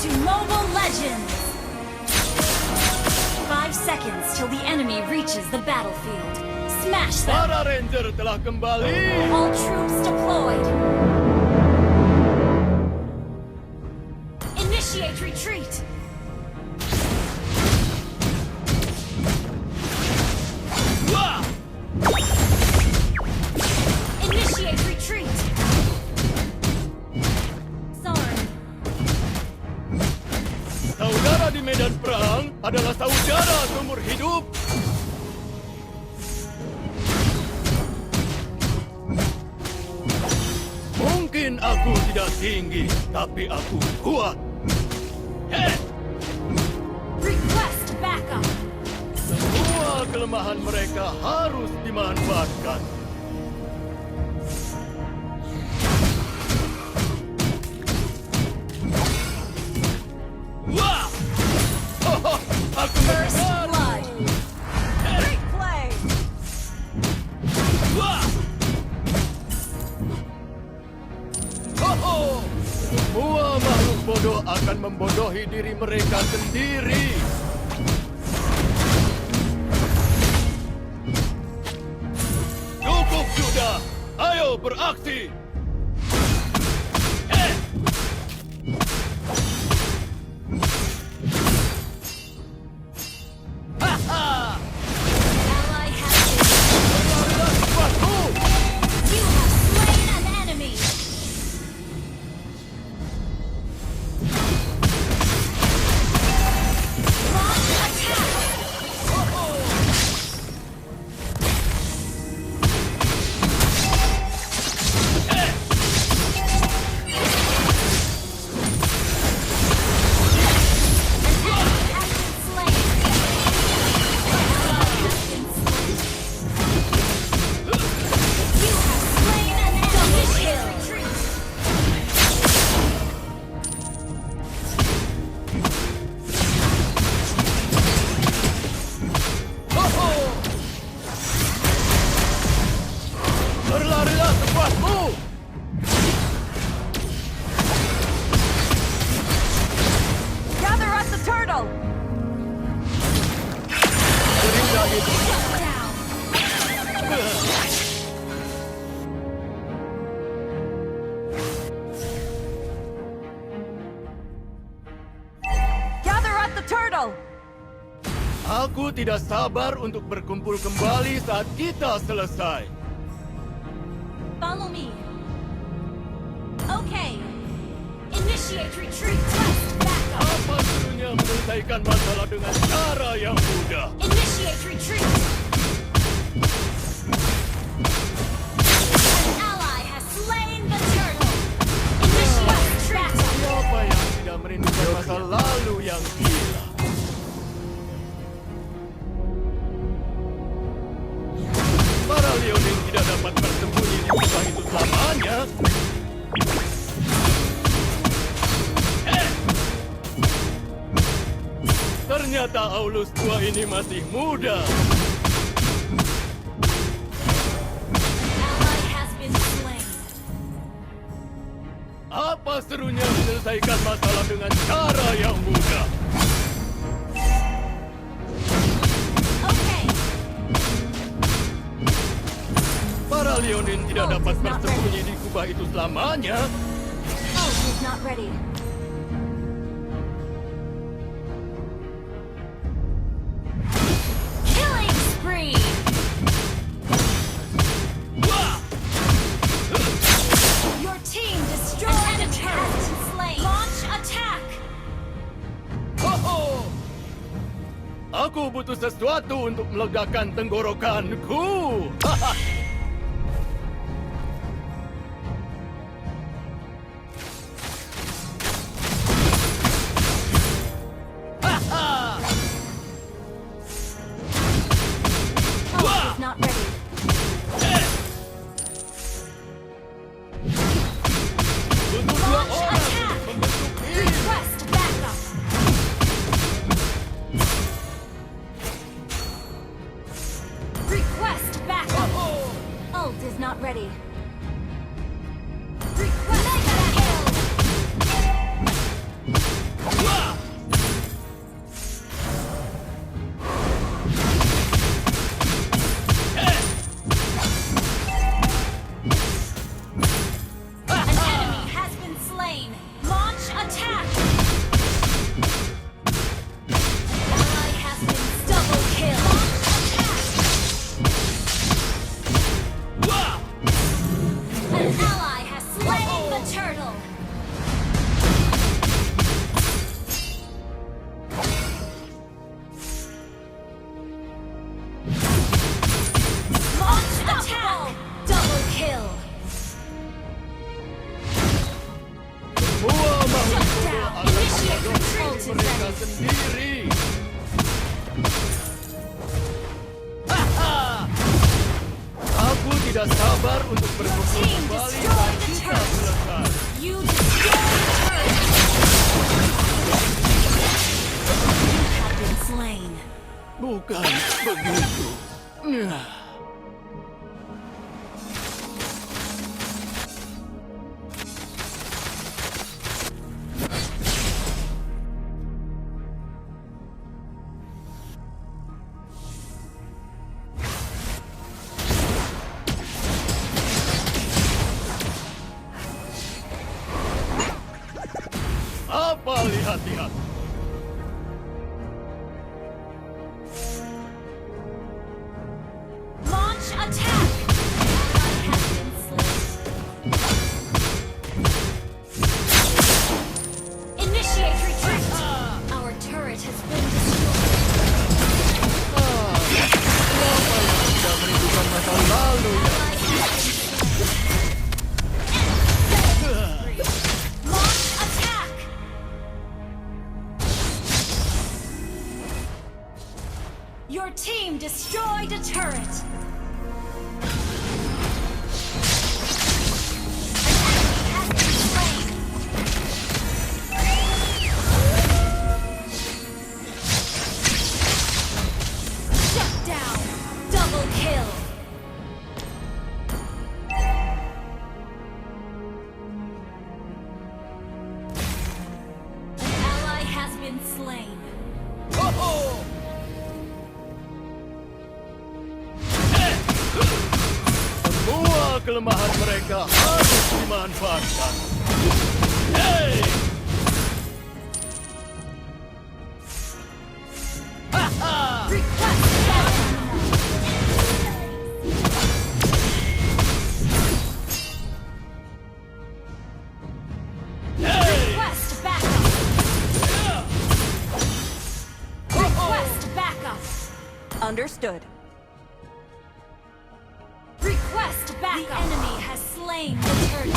to Mobile Legends! 5 seconds till the enemy reaches the battlefield. Smash them! Para Ranger telah kembali. All troops deployed. Initiate retreat. Wah! Initiate retreat. Sorry. Saudara di medan perang adalah saudara seumur hidup. Mungkin aku tidak tinggi, tapi aku kuat. Request backup. Semua kelemahan mereka harus dimanfaatkan. Wah! Oh, aku First mendengar. blood. Great play. Wah! Oh, semua makhluk bodoh akan membodohi diri mereka sendiri. Cukup sudah, ayo beraksi. Haha! Ally has been. Berlarilah cepatku. You have slain an enemy. Launch attack. Has been slain. Ally has been slain. You have slain an enemy. Initiate retreat. Berlarilah cepatmu. Gather at the turtle. Cerita itu Down. Gather at the turtle. Aku tidak sabar untuk berkumpul kembali saat kita selesai. Follow me. Okay. Initiate retreat. Quest backup. Apa serunya menyelesaikan masalah dengan cara yang mudah? Initiate retreat. An ally has slain the turtle. Initiate retreat. Siapa yang tidak merindukan masa lalu yang gila? Para Leonin tidak dapat bersembunyi di kubah itu selamanya. Ternyata Aulus tua ini masih muda. Ally has been slain. Apa serunya menyelesaikan masalah dengan cara yang mudah? Okay. Para Leonin tidak dapat bersembunyi di kubah itu selamanya. Oh, he's not ready. Killing spree. Wah! Your team destroyed a turret. Slain. Launch attack. Ho-ho! Aku butuh sesuatu untuk melegakan tenggorokanku. Oh, he's not ready. Butuh dua Launch orang attack. untuk membentuk ini. Request backup. Request backup. Ho-ho! sendiri. Haha! Aku tidak sabar untuk berkumpul kembali saat kita selesai. You destroyed the turret. You have been slain. Bukan begitu. Apa lihat-lihat? Launch attack. Ally has been slain. Initiate retreat. Our turret has been destroyed. Siapa yang tidak merindukan masa lalu ya? Ally has been slain. Launch attack. Your team destroyed a turret. An enemy has been slain. Shut down. Double kill. An ally has been slain. Ho-ho! Semua kelemahan mereka harus dimanfaatkan. Hey! Haha! Request backup. Hey! Request backup. Request backup. Understood. Request backup. The enemy has slain the turtle.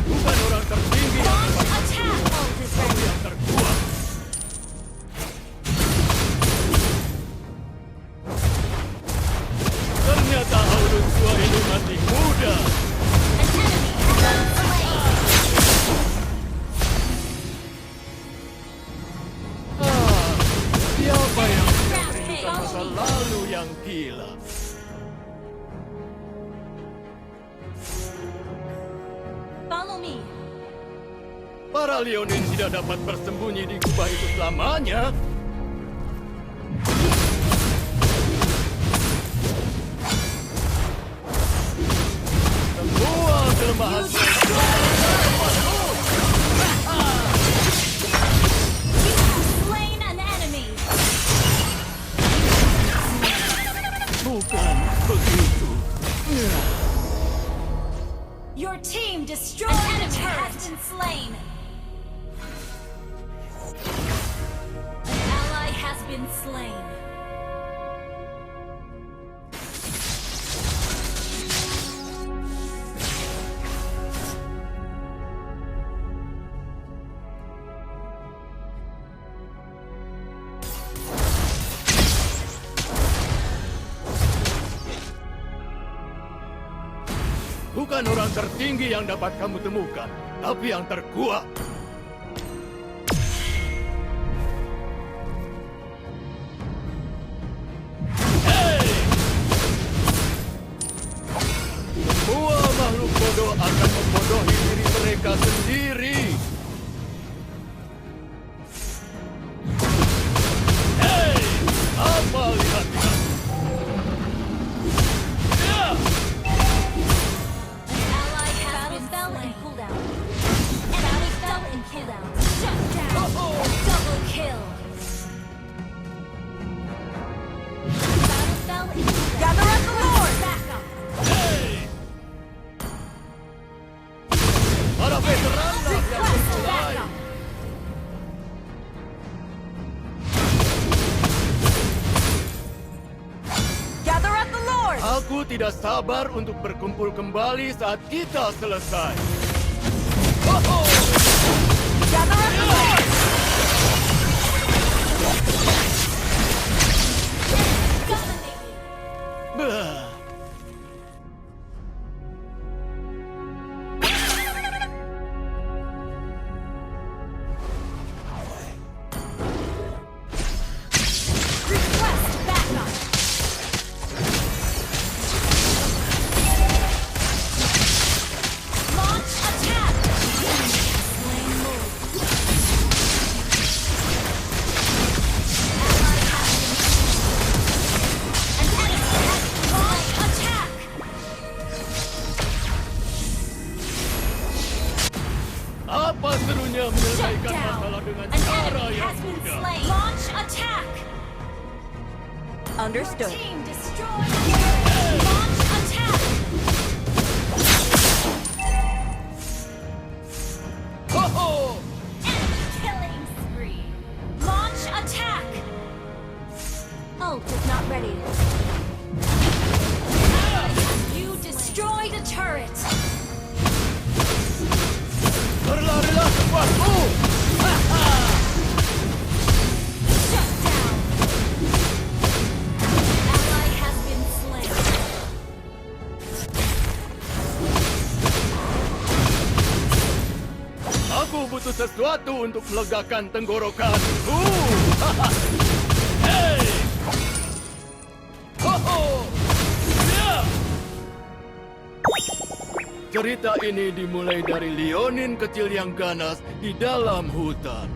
Bukan orang tertinggi yang Launch dapat attack. Ult is tapi ready. yang terkuat. Ternyata Aulus tua ini masih muda. An enemy has been slain. Siapa yang tidak merindukan masa lalu yang gila? Follow me. Para Leonin tidak dapat bersembunyi di kubah itu selamanya. Semua kelemahan mereka. You have slain an enemy. Bukan begitu. Your team destroyed an enemy has been slain. An ally has been slain. Bukan orang tertinggi yang dapat kamu temukan, tapi yang terkuat. Hey! Semua makhluk bodoh akan membodohi diri mereka sendiri. Hey! Apa lihat-lihat? Ya! Ally has been slain. Cooldown. Enemy fell in cooldown. Shut down. Double kill. Battle fell in cooldown. Gather up the Lord! Backup. Hey! Para veteran lah yang Request berkelahi. backup. Gather up the Lord! Aku tidak sabar untuk berkumpul kembali saat kita selesai. Gather up the Lord! Understood. Team destroyed. Launch attack. Ho-ho! Enemy killing spree. Launch attack. Ult is not ready. You destroyed a turret. Berlarilah sekuatku! Shut down. Ally has been slain. Aku butuh sesuatu untuk melegakan tenggorokanku. Hey! Ho-ho! Ya! Cerita ini dimulai dari Leonin kecil yang ganas di dalam hutan.